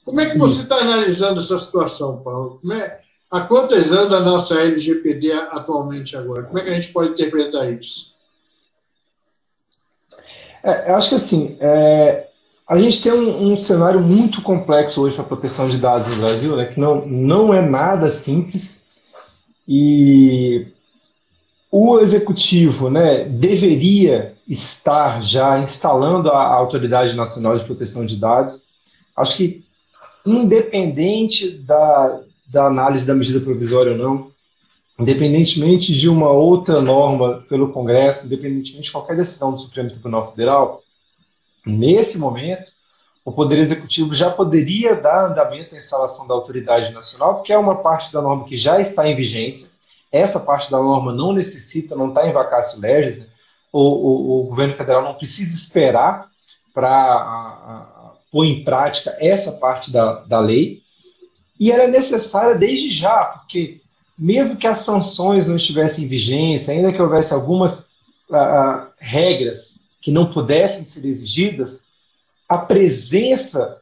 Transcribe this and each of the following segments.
Como é que você está analisando essa situação, Paulo? Há quantas anda a nossa LGPD atualmente agora? Como é que a gente pode interpretar isso? Eu acho que assim, a gente tem um cenário muito complexo hoje para a proteção de dados no Brasil, né, que não é nada simples, e o executivo, né, deveria estar já instalando a Autoridade Nacional de Proteção de Dados. Acho que, independente da análise da medida provisória ou não, independentemente de uma outra norma pelo Congresso, independentemente de qualquer decisão do Supremo Tribunal Federal, nesse momento, o Poder Executivo já poderia dar andamento à instalação da Autoridade Nacional, porque é uma parte da norma que já está em vigência. Essa parte da norma não necessita, não está em vacatio legis, né? O governo federal não precisa esperar para pôr em prática essa parte da lei, e ela é necessária desde já, porque mesmo que as sanções não estivessem em vigência, ainda que houvesse algumas regras que não pudessem ser exigidas, a presença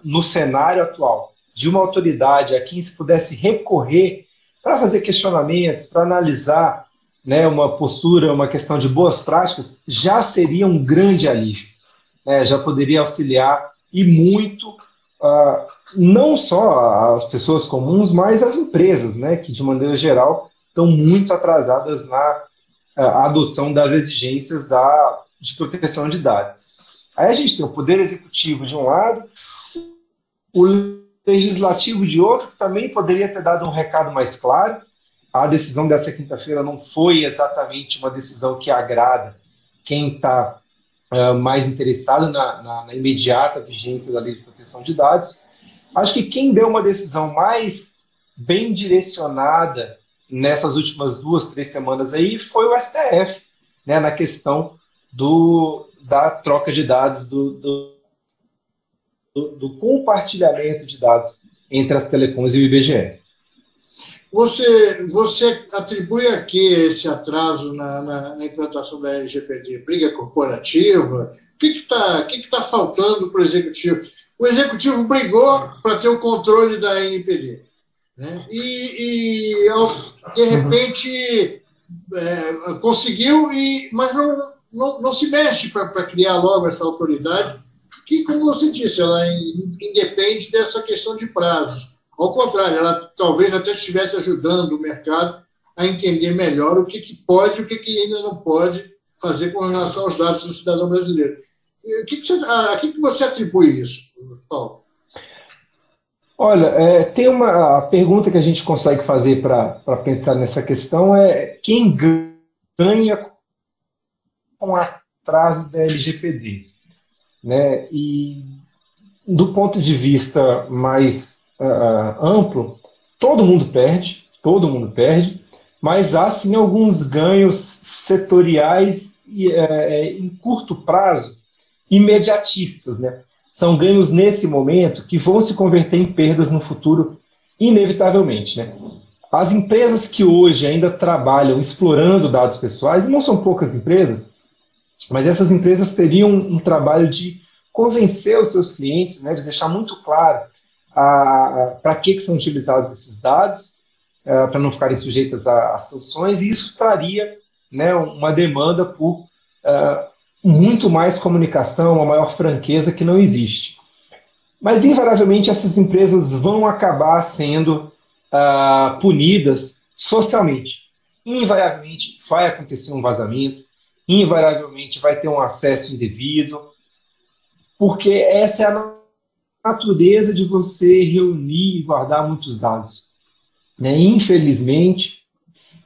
no cenário atual de uma autoridade a quem se pudesse recorrer para fazer questionamentos, para analisar, né, uma postura, uma questão de boas práticas, já seria um grande alívio, né, já poderia auxiliar e muito, não só as pessoas comuns, mas as empresas, né, que de maneira geral estão muito atrasadas na adoção das exigências de proteção de dados. Aí a gente tem o Poder Executivo de um lado, o Legislativo de outro, que também poderia ter dado um recado mais claro. A decisão dessa quinta-feira não foi exatamente uma decisão que agrada quem está mais interessado na imediata vigência da Lei de Proteção de Dados. Acho que quem deu uma decisão mais bem direcionada nessas últimas 2, 3 semanas aí foi o STF, né, na questão da troca de dados, do compartilhamento de dados entre as telecoms e o IBGE. Você atribui a que esse atraso na implantação da LGPD? Briga corporativa? O que está faltando para o Executivo? O Executivo brigou para ter o controle da NPD, né? De repente, conseguiu, mas não se mexe para criar logo essa autoridade, que, como você disse, ela independe dessa questão de prazos. Ao contrário, ela talvez até estivesse ajudando o mercado a entender melhor o que pode e o que ainda não pode fazer com relação aos dados do cidadão brasileiro. A que você atribui isso, Paulo? Olha, tem a pergunta que a gente consegue fazer para pensar nessa questão quem ganha com o atraso da LGPD, né? E do ponto de vista mais amplo, todo mundo perde, mas há sim alguns ganhos setoriais em curto prazo, imediatistas, né? São ganhos nesse momento que vão se converter em perdas no futuro, inevitavelmente, né? As empresas que hoje ainda trabalham explorando dados pessoais, e não são poucas empresas, mas essas empresas teriam um trabalho de convencer os seus clientes, né, de deixar muito claro para que são utilizados esses dados, para não ficarem sujeitas a sanções, e isso traria, né, uma demanda por muito mais comunicação, uma maior franqueza que não existe. Mas, invariavelmente, essas empresas vão acabar sendo punidas socialmente. Invariavelmente vai acontecer um vazamento, invariavelmente vai ter um acesso indevido, porque essa é a natureza de você reunir e guardar muitos dados, né? Infelizmente,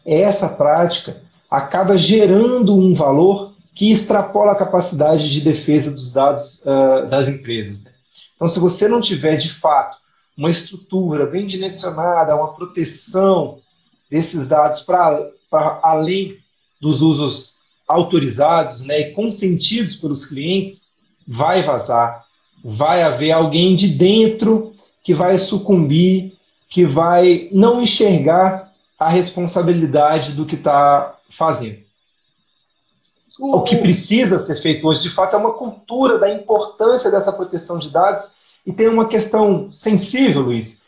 essa prática acaba gerando um valor que extrapola a capacidade de defesa dos dados das empresas, né? Então, se você não tiver, de fato, uma estrutura bem direcionada, uma proteção desses dados para além dos usos autorizados, né, e consentidos pelos clientes, vai vazar. Vai haver alguém de dentro que vai sucumbir, que vai não enxergar a responsabilidade do que está fazendo. O que precisa ser feito hoje, de fato, é uma cultura da importância dessa proteção de dados E tem uma questão sensível, Luiz,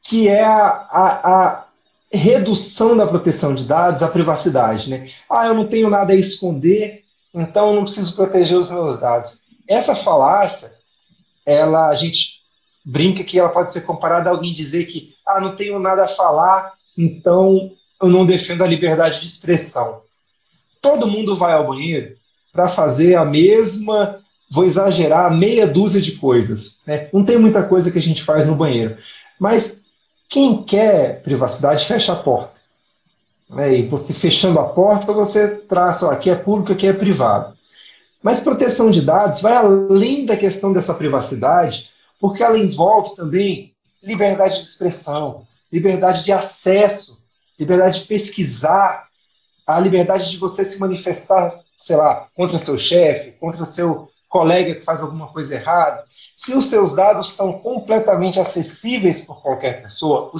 que é a redução da proteção de dados à privacidade, né? Ah, eu não tenho nada a esconder, então eu não preciso proteger os meus dados. Essa falácia, a gente brinca que ela pode ser comparada a alguém dizer que não tenho nada a falar, então eu não defendo a liberdade de expressão. Todo mundo vai ao banheiro para fazer a mesma, vou exagerar, meia dúzia de coisas, né? Não tem muita coisa que a gente faz no banheiro. Mas quem quer privacidade, fecha a porta. Né? E você fechando a porta, você traça, aqui é público, aqui é privado. Mas proteção de dados vai além da questão dessa privacidade, porque ela envolve também liberdade de expressão, liberdade de acesso, liberdade de pesquisar, a liberdade de você se manifestar, sei lá, contra seu chefe, contra o seu colega que faz alguma coisa errada. Se os seus dados são completamente acessíveis por qualquer pessoa,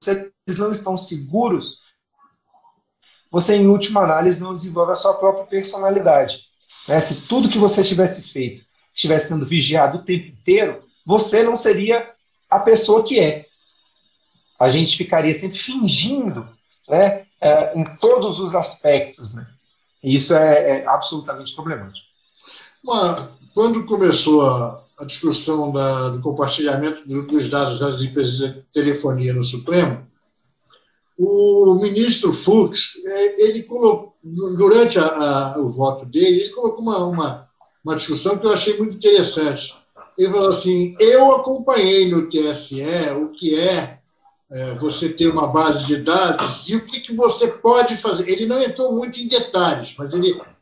eles não estão seguros, você, em última análise, não desenvolve a sua própria personalidade. Né? Se tudo que você tivesse feito estivesse sendo vigiado o tempo inteiro, você não seria a pessoa que é. A gente ficaria sempre fingindo, né, em todos os aspectos. Né? E isso é absolutamente problemático. Quando começou a discussão do compartilhamento dos dados das empresas de telefonia no Supremo, o ministro Fux, ele colocou, durante o voto dele, ele colocou uma discussão que eu achei muito interessante. Ele falou assim: eu acompanhei no TSE o que você ter uma base de dados e o que você pode fazer. Ele não entrou muito em detalhes, mas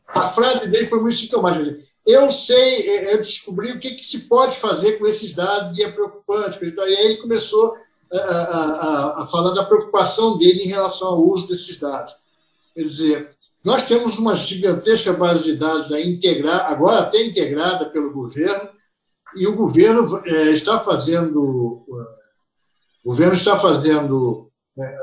a frase dele foi muito sintomática. Eu sei, eu descobri o que se pode fazer com esses dados e é preocupante. E aí ele começou a falar da preocupação dele em relação ao uso desses dados. Quer dizer, nós temos uma gigantesca base de dados agora até integrada pelo governo, e o governo está fazendo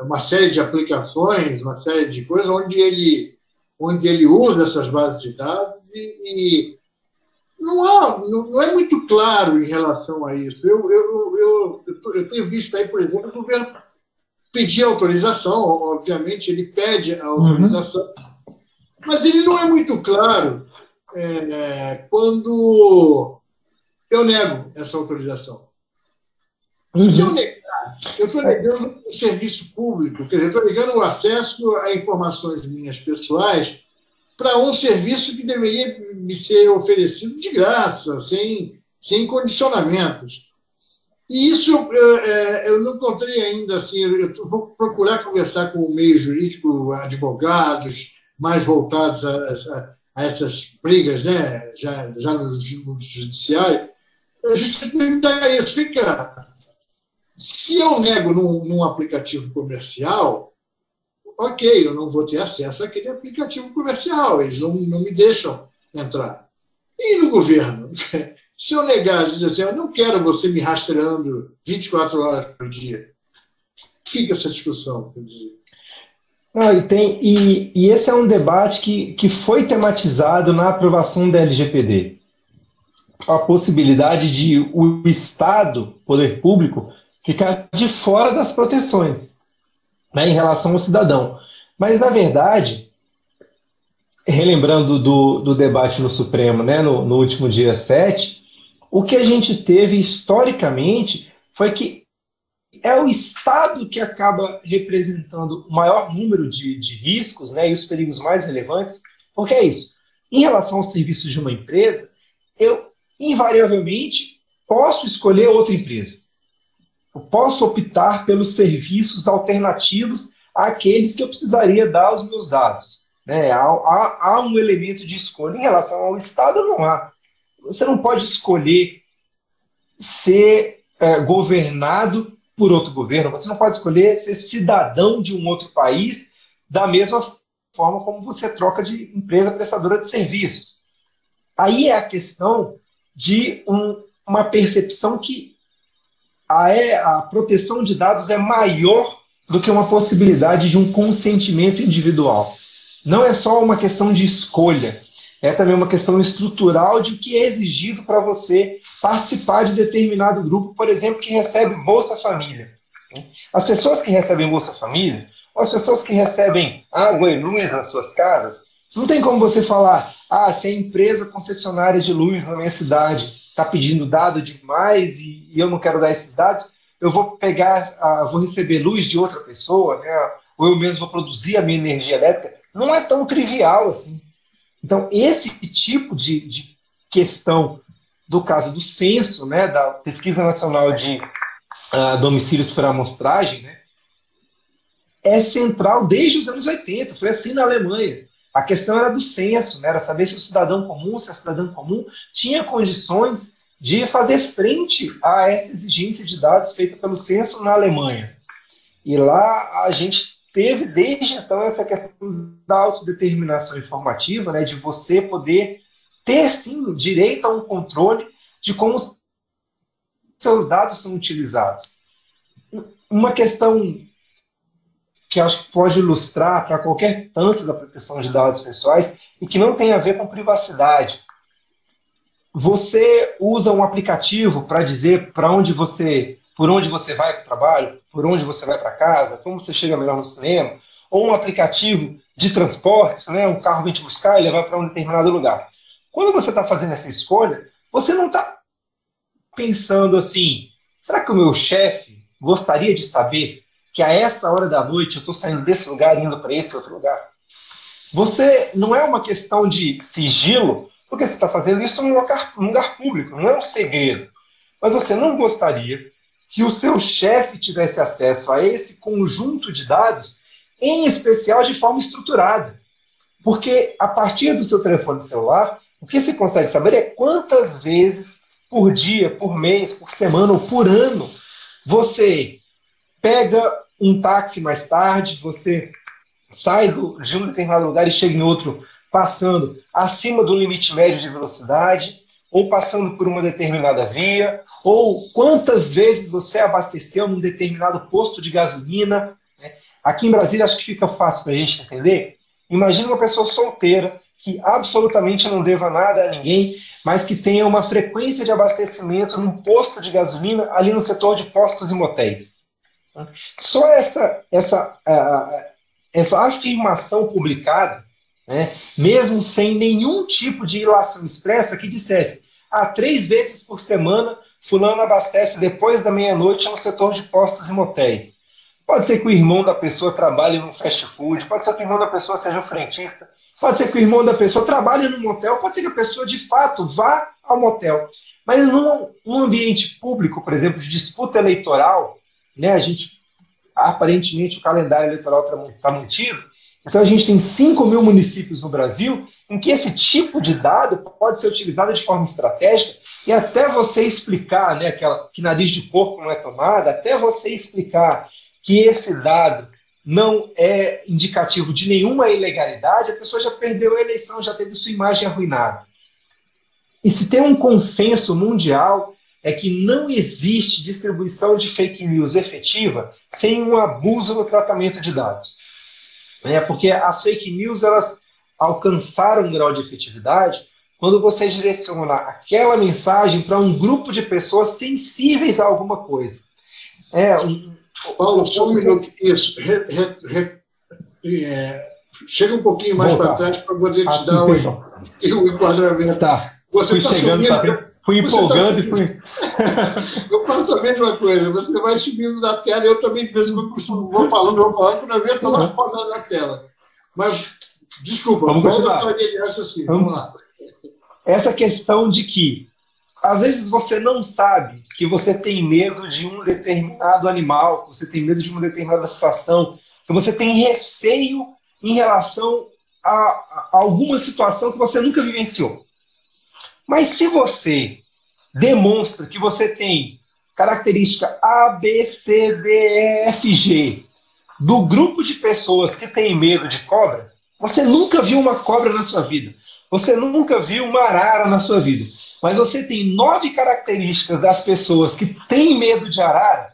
uma série de aplicações, uma série de coisas onde ele usa essas bases de dados e não é muito claro em relação a isso. Eu tenho visto aí, por exemplo, o governo pedir autorização, obviamente ele pede a autorização, mas ele não é muito claro quando eu nego essa autorização. Se eu negar, eu estou negando o serviço público, quer dizer, eu estou negando o acesso a informações minhas pessoais para um serviço que deveria me ser oferecido de graça, sem condicionamentos. E isso eu não encontrei ainda, assim, eu vou procurar conversar com o meio jurídico, advogados mais voltados a essas brigas, né, já no judiciário, justamente isso. Se eu nego num aplicativo comercial, ok, eu não vou ter acesso àquele aplicativo comercial, eles não me deixam entrar. E no governo? Se eu negar, dizer assim, eu não quero você me rastreando 24 horas por dia, fica essa discussão. Quer dizer. Não, e esse é um debate que foi tematizado na aprovação da LGPD. A possibilidade de o Estado, poder público, ficar de fora das proteções, né, em relação ao cidadão. Mas, na verdade, relembrando do debate no Supremo, né, no último dia 7, o que a gente teve historicamente foi que é o Estado que acaba representando o maior número de riscos, né, e os perigos mais relevantes, porque é isso. Em relação aos serviços de uma empresa, eu, invariavelmente, posso escolher outra empresa. Eu posso optar pelos serviços alternativos àqueles que eu precisaria dar aos meus dados. Né? Há um elemento de escolha. Em relação ao Estado, não há. Você não pode escolher ser governado por outro governo, você não pode escolher ser cidadão de um outro país da mesma forma como você troca de empresa prestadora de serviço. Aí é a questão de uma percepção que a proteção de dados é maior do que uma possibilidade de um consentimento individual. Não é só uma questão de escolha, é também uma questão estrutural de o que é exigido para você participar de determinado grupo, por exemplo, que recebe Bolsa Família. As pessoas que recebem Bolsa Família, ou as pessoas que recebem água e luz nas suas casas, não tem como você falar, se a empresa concessionária de luz na minha cidade está pedindo dado demais e eu não quero dar esses dados, eu vou pegar, vou receber luz de outra pessoa, né? Ou eu mesmo vou produzir a minha energia elétrica. Não é tão trivial assim. Então, esse tipo de questão do caso do censo, né, da Pesquisa Nacional de Domicílios por Amostragem, né, é central desde os anos 80. Foi assim na Alemanha. A questão era do censo, né, era saber se o cidadão comum, se a cidadã comum tinha condições de fazer frente a essa exigência de dados feita pelo censo na Alemanha. E lá a gente teve desde então essa questão da autodeterminação informativa, né, de você poder ter sim direito a um controle de como os seus dados são utilizados. Uma questão que acho que pode ilustrar para qualquer instância da proteção de dados pessoais e que não tem a ver com privacidade. Você usa um aplicativo para dizer por onde você vai para o trabalho, por onde você vai para casa, como você chega melhor no cinema, ou um aplicativo de transportes, né, um carro vem te buscar e levar para um determinado lugar. Quando você está fazendo essa escolha, você não está pensando assim, será que o meu chefe gostaria de saber que a essa hora da noite eu estou saindo desse lugar e indo para esse outro lugar? Você não é uma questão de sigilo, porque você está fazendo isso num lugar público, não é um segredo. Mas você não gostaria que o seu chefe tivesse acesso a esse conjunto de dados, em especial de forma estruturada. Porque a partir do seu telefone celular, o que você consegue saber é quantas vezes por dia, por mês, por semana ou por ano você pega um táxi mais tarde, você sai de um determinado lugar e chega em outro passando acima do limite médio de velocidade, ou passando por uma determinada via, ou quantas vezes você abasteceu num determinado posto de gasolina. Né? Aqui em Brasília acho que fica fácil para a gente entender. Imagina uma pessoa solteira que absolutamente não deva nada a ninguém, mas que tenha uma frequência de abastecimento num posto de gasolina ali no setor de postos e motéis. Só essa afirmação publicada, né, mesmo sem nenhum tipo de ilação expressa, que dissesse 3 vezes por semana fulano abastece depois da meia-noite no setor de postos e motéis. Pode ser que o irmão da pessoa trabalhe num fast food, pode ser que o irmão da pessoa seja um frentista, pode ser que o irmão da pessoa trabalhe num motel, pode ser que a pessoa de fato vá ao motel. Mas num ambiente público, por exemplo, de disputa eleitoral, né, aparentemente o calendário eleitoral está mantido, então a gente tem 5.000 municípios no Brasil em que esse tipo de dado pode ser utilizado de forma estratégica e até você explicar, né, que nariz de porco não é tomada, até você explicar que esse dado não é indicativo de nenhuma ilegalidade, a pessoa já perdeu a eleição, já teve sua imagem arruinada. E se tem um consenso mundial é que não existe distribuição de fake news efetiva sem um abuso no tratamento de dados. Porque as fake news elas alcançaram um grau de efetividade quando você direciona aquela mensagem para um grupo de pessoas sensíveis a alguma coisa. Paulo, só um minuto. Isso. Chega um pouquinho mais para trás para poder te dar o enquadramento. Tá. Você está subindo. Fui empolgando e fui. Eu faço a mesma coisa. Você vai subindo na tela, eu também, de vez em quando, vou falando, quando eu estou lá fora da tela. Mas, desculpa, volta para ele assim. Vamos lá. Essa questão de que, às vezes, você não sabe que você tem medo de um determinado animal, que você tem medo de uma determinada situação, que você tem receio em relação a alguma situação que você nunca vivenciou. Mas se você demonstra que você tem característica A, B, C, D, E, F, G do grupo de pessoas que tem medo de cobra, você nunca viu uma cobra na sua vida. Você nunca viu uma arara na sua vida. Mas você tem 9 características das pessoas que têm medo de arara,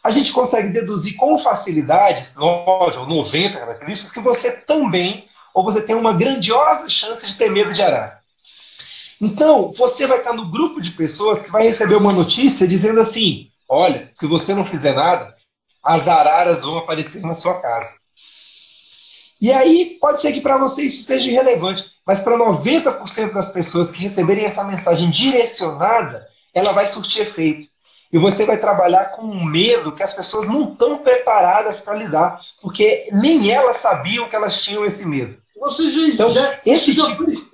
a gente consegue deduzir com facilidade 9 ou 90 características que você também, ou você tem uma grandiosa chance de ter medo de arara. Então, você vai estar no grupo de pessoas que vai receber uma notícia dizendo assim: olha, se você não fizer nada, as araras vão aparecer na sua casa. E aí, pode ser que para você isso seja irrelevante, mas para 90% das pessoas que receberem essa mensagem direcionada, ela vai surtir efeito. E você vai trabalhar com um medo que as pessoas não estão preparadas para lidar, porque nem elas sabiam que elas tinham esse medo. Você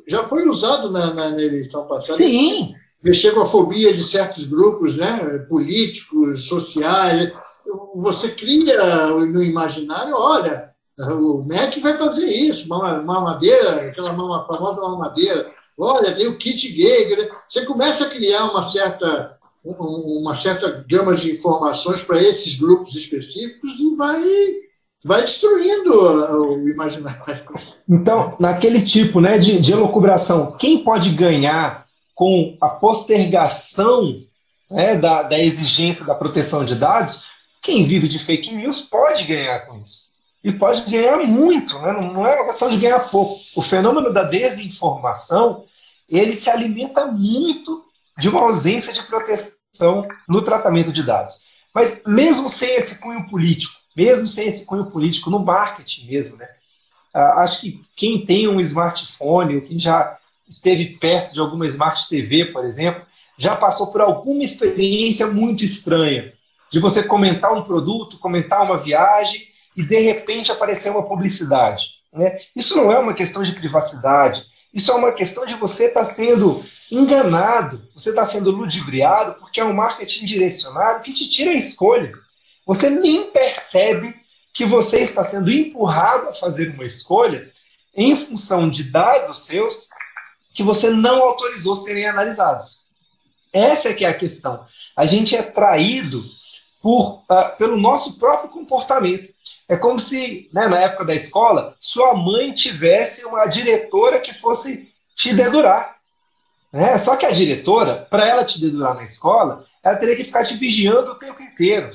já foi usado na eleição passada? Sim. Mexer com a fobia de certos grupos, né, políticos, sociais. Você cria no imaginário, olha, o MEC vai fazer isso, mamadeira, aquela famosa mamadeira. Olha, tem o kit gay. Você começa a criar uma certa gama de informações para esses grupos específicos e vai destruindo o imaginário. Então, naquele tipo, né, de elucubração, quem pode ganhar com a postergação, né, da exigência da proteção de dados? Quem vive de fake news pode ganhar com isso. E pode ganhar muito, né? Não é uma questão de ganhar pouco. O fenômeno da desinformação, ele se alimenta muito de uma ausência de proteção no tratamento de dados. Mas mesmo sem esse cunho político, no marketing mesmo, né? Acho que quem tem um smartphone, ou quem já esteve perto de alguma Smart TV, por exemplo, já passou por alguma experiência muito estranha, de você comentar um produto, comentar uma viagem, e de repente aparecer uma publicidade, né? Isso não é uma questão de privacidade, isso é uma questão de você estar sendo enganado, você está sendo ludibriado, porque é um marketing direcionado que te tira a escolha. Você nem percebe que você está sendo empurrado a fazer uma escolha em função de dados seus que você não autorizou serem analisados. Essa é que é a questão. A gente é traído pelo nosso próprio comportamento. É como se, né, na época da escola, sua mãe tivesse uma diretora que fosse te dedurar. Né? Só que a diretora, para ela te dedurar na escola, ela teria que ficar te vigiando o tempo inteiro.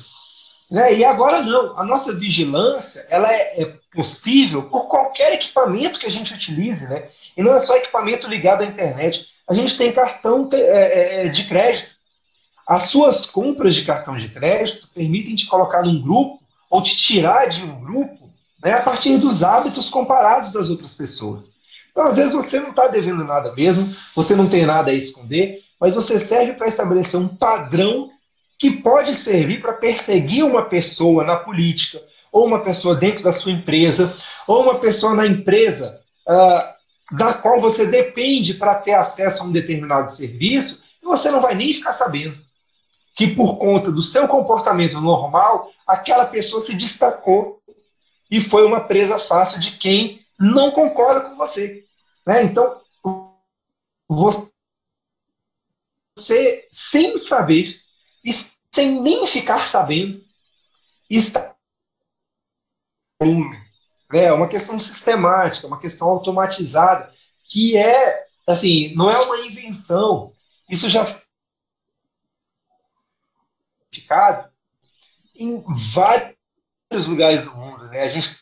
Né? E agora não. A nossa vigilância ela é possível por qualquer equipamento que a gente utilize. Né? E não é só equipamento ligado à internet. A gente tem cartão de crédito. As suas compras de cartão de crédito permitem te colocar num grupo ou te tirar de um grupo, né, a partir dos hábitos comparados das outras pessoas. Então, às vezes, você não está devendo nada mesmo, você não tem nada a esconder, mas você serve para estabelecer um padrão que pode servir para perseguir uma pessoa na política, ou uma pessoa dentro da sua empresa, ou uma pessoa na empresa da qual você depende para ter acesso a um determinado serviço, e você não vai nem ficar sabendo que por conta do seu comportamento normal, aquela pessoa se destacou e foi uma presa fácil de quem não concorda com você. Né? Então, você, sem saber, e sem nem ficar sabendo, está é uma questão sistemática, uma questão automatizada, que assim, não é uma invenção. Isso já em vários lugares do mundo. Né? A gente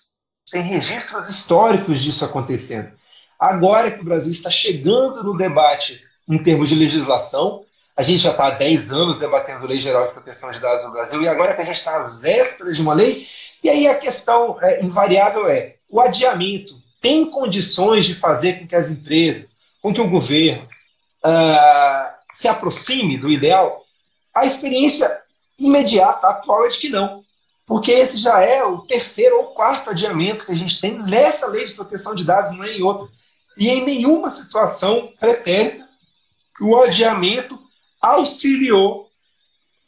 tem registros históricos disso acontecendo. Agora que o Brasil está chegando no debate em termos de legislação, a gente já está há 10 anos debatendo a Lei Geral de Proteção de Dados no Brasil, e agora que a gente está às vésperas de uma lei, e aí a questão invariável é, o adiamento tem condições de fazer com que as empresas, com que o governo se aproxime do ideal? A experiência imediata, atual, é de que não. Porque esse já é o terceiro ou quarto adiamento que a gente tem nessa lei de proteção de dados, não é em outra. E em nenhuma situação pretérita o adiamento auxiliou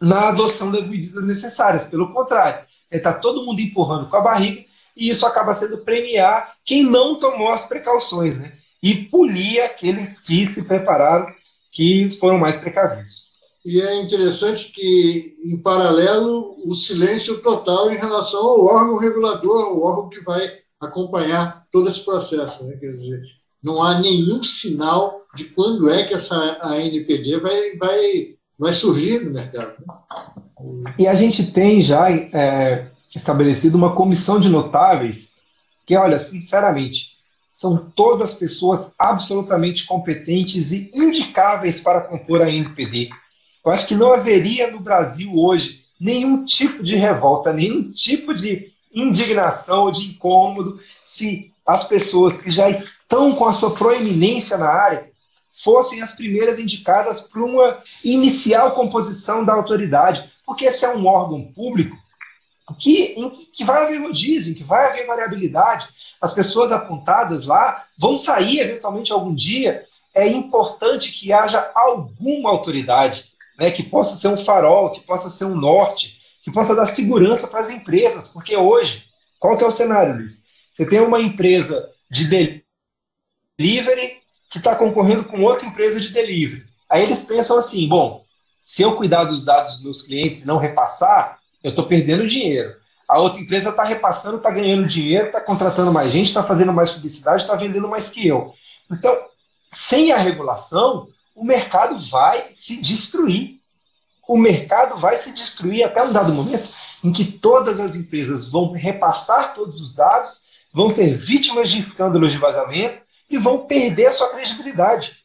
na adoção das medidas necessárias. Pelo contrário, está todo mundo empurrando com a barriga e isso acaba sendo premiar quem não tomou as precauções, né? E punir aqueles que se prepararam, que foram mais precavidos. E é interessante que, em paralelo, o silêncio total em relação ao órgão regulador, o órgão que vai acompanhar todo esse processo. Né? Quer dizer, não há nenhum sinal de quando é que essa ANPD vai surgir no mercado. Né? E a gente tem já estabelecido uma comissão de notáveis que, olha, sinceramente, são todas pessoas absolutamente competentes e indicáveis para compor a NPD. Eu acho que não haveria no Brasil hoje nenhum tipo de revolta, nenhum tipo de indignação ou de incômodo se as pessoas que já estão com a sua proeminência na área fossem as primeiras indicadas para uma inicial composição da autoridade, porque esse é um órgão público que vai haver rodízio, que vai haver variabilidade. As pessoas apontadas lá vão sair eventualmente algum dia. É importante que haja alguma autoridade, né, que possa ser um farol, que possa ser um norte, que possa dar segurança para as empresas, porque hoje, qual que é o cenário, Luiz? Você tem uma empresa de delivery que está concorrendo com outra empresa de delivery. Aí eles pensam assim, bom, se eu cuidar dos dados dos meus clientes e não repassar, eu estou perdendo dinheiro. A outra empresa está repassando, está ganhando dinheiro, está contratando mais gente, está fazendo mais publicidade, está vendendo mais que eu. Então, sem a regulação, o mercado vai se destruir. O mercado vai se destruir até um dado momento em que todas as empresas vão repassar todos os dados, vão ser vítimas de escândalos de vazamento e vão perder a sua credibilidade.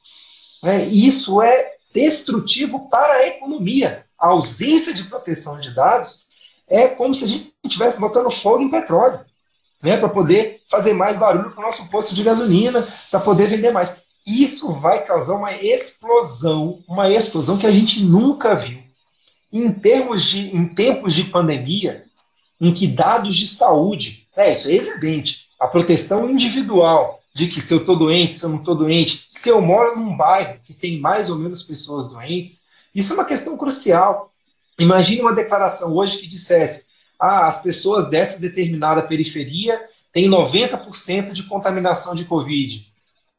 E isso é destrutivo para a economia. A ausência de proteção de dados é como se a gente estivesse botando fogo em petróleo, né, para poder fazer mais barulho para o nosso posto de gasolina, para poder vender mais. Isso vai causar uma explosão que a gente nunca viu. Em tempos de pandemia, em que dados de saúde, isso é evidente, a proteção individual de que se eu estou doente, se eu não estou doente, se eu moro num bairro que tem mais ou menos pessoas doentes, isso é uma questão crucial. Imagine uma declaração hoje que dissesse as pessoas dessa determinada periferia têm 90% de contaminação de Covid.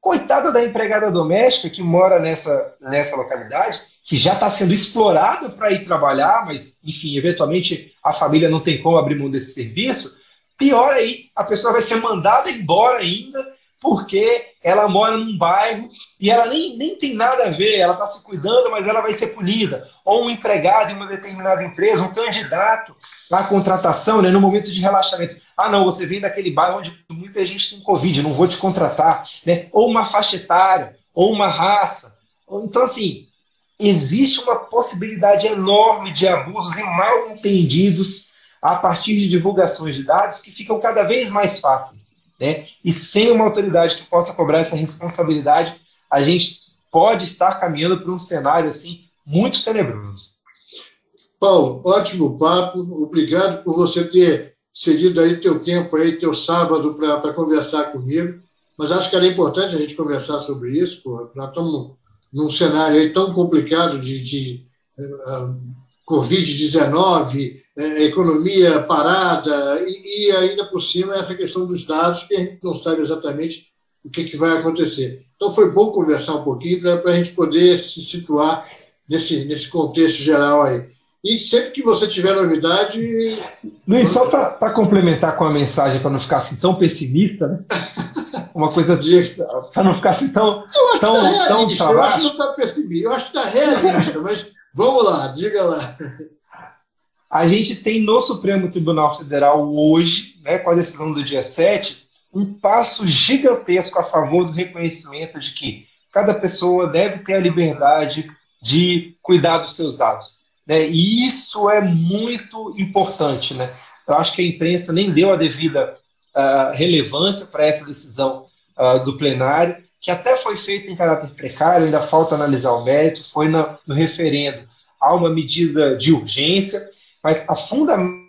Coitada da empregada doméstica que mora nessa localidade, que já está sendo explorada para ir trabalhar, mas, enfim, eventualmente a família não tem como abrir mão desse serviço. Pior aí, a pessoa vai ser mandada embora ainda porque ela mora num bairro e ela nem tem nada a ver, ela está se cuidando, mas ela vai ser punida. Ou um empregado em uma determinada empresa, um candidato à contratação, né, no momento de relaxamento. Não, você vem daquele bairro onde muita gente tem Covid, não vou te contratar. Né? Ou uma faixa etária, ou uma raça. Então, assim, existe uma possibilidade enorme de abusos e mal entendidos a partir de divulgações de dados que ficam cada vez mais fáceis. Né? E sem uma autoridade que possa cobrar essa responsabilidade, a gente pode estar caminhando para um cenário assim muito tenebroso. Paulo, ótimo papo, obrigado por você ter cedido aí teu tempo, aí, teu sábado para conversar comigo, mas acho que era importante a gente conversar sobre isso, porque nós estamos num cenário aí tão complicado de Covid-19, economia parada, e ainda por cima essa questão dos dados, que a gente não sabe exatamente o que vai acontecer. Então foi bom conversar um pouquinho para a gente poder se situar nesse contexto geral aí. E sempre que você tiver novidade... Luiz, só para complementar com a mensagem, para não ficar assim tão pessimista, né? Uma coisa para não ficar assim tão realista. Eu acho que não está pessimista, eu acho que está realista, mas vamos lá, diga lá. A gente tem no Supremo Tribunal Federal hoje, né, com a decisão do dia 7, um passo gigantesco a favor do reconhecimento de que cada pessoa deve ter a liberdade de cuidar dos seus dados. Né? E isso é muito importante. Né? Eu acho que a imprensa nem deu a devida relevância para essa decisão do plenário, que até foi feita em caráter precário, ainda falta analisar o mérito, foi no referendo a uma medida de urgência, mas a fundamentação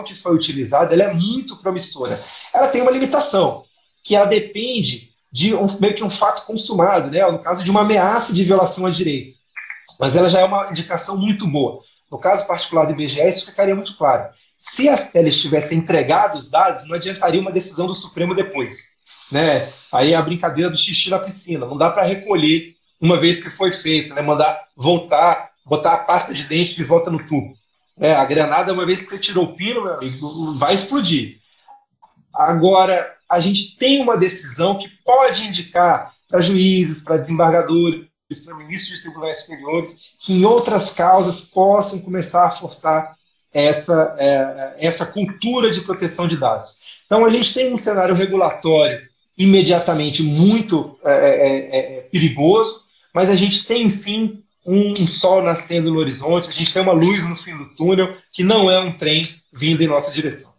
que foi utilizada ela é muito promissora. Ela tem uma limitação, que ela depende de meio que um fato consumado, né? No caso de uma ameaça de violação a direito. Mas ela já é uma indicação muito boa. No caso particular do IBGE, isso ficaria muito claro. Se as teles tivessem entregado os dados, não adiantaria uma decisão do Supremo depois. Né? Aí é a brincadeira do xixi na piscina. Não dá para recolher uma vez que foi feito, né? Mandar voltar, botar a pasta de dente de volta no tubo. A granada, uma vez que você tirou o pino, meu amigo, vai explodir. Agora, a gente tem uma decisão que pode indicar para juízes, para desembargadores, para ministros de tribunais superiores, que em outras causas possam começar a forçar essa cultura de proteção de dados. Então, a gente tem um cenário regulatório imediatamente muito perigoso, mas a gente tem sim um sol nascendo no horizonte, a gente tem uma luz no fim do túnel, que não é um trem vindo em nossa direção.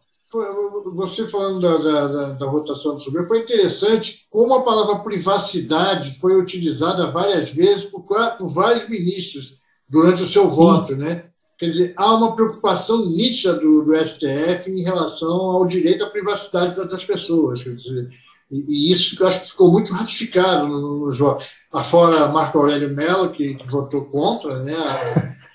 Você falando da votação do Supremo, foi interessante como a palavra privacidade foi utilizada várias vezes por vários ministros durante o seu voto, né? Quer dizer, há uma preocupação nítida do STF em relação ao direito à privacidade das pessoas. Quer dizer, e isso eu acho que ficou muito ratificado no jogo. Afora Marco Aurélio Mello, que votou contra, né?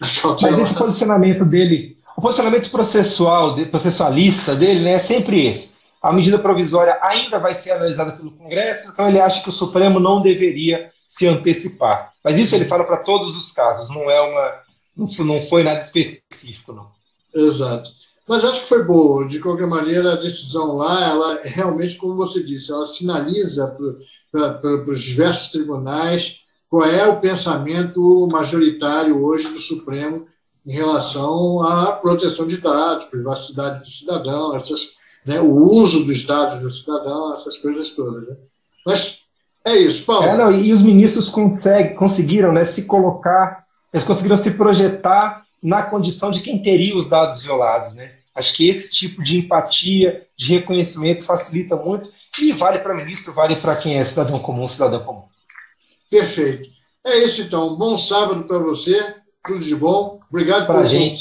Mas esse posicionamento dele, o posicionamento processualista dele, né, é sempre esse. A medida provisória ainda vai ser analisada pelo Congresso, então ele acha que o Supremo não deveria se antecipar. Mas isso ele fala para todos os casos, não foi nada específico, não. Exato. Mas acho que foi boa. De qualquer maneira, a decisão lá, ela realmente, como você disse, ela sinaliza para os diversos tribunais qual é o pensamento majoritário hoje do Supremo em relação à proteção de dados, privacidade do cidadão, né, o uso dos dados do cidadão, essas coisas todas. Né? Mas é isso, Paulo. Não, e os ministros conseguiram, né, se colocar, eles conseguiram se projetar na condição de quem teria os dados violados, né? Acho que esse tipo de empatia, de reconhecimento facilita muito e vale para ministro, vale para quem é cidadão comum, cidadão comum. Perfeito. É isso então. Bom sábado para você. Tudo de bom. Obrigado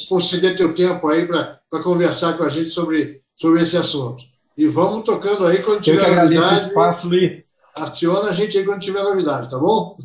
por ceder teu tempo aí para conversar com a gente sobre esse assunto. E vamos tocando aí quando tiver novidade. Eu que agradeço o espaço, Luiz. Aciona a gente aí quando tiver novidade, tá bom?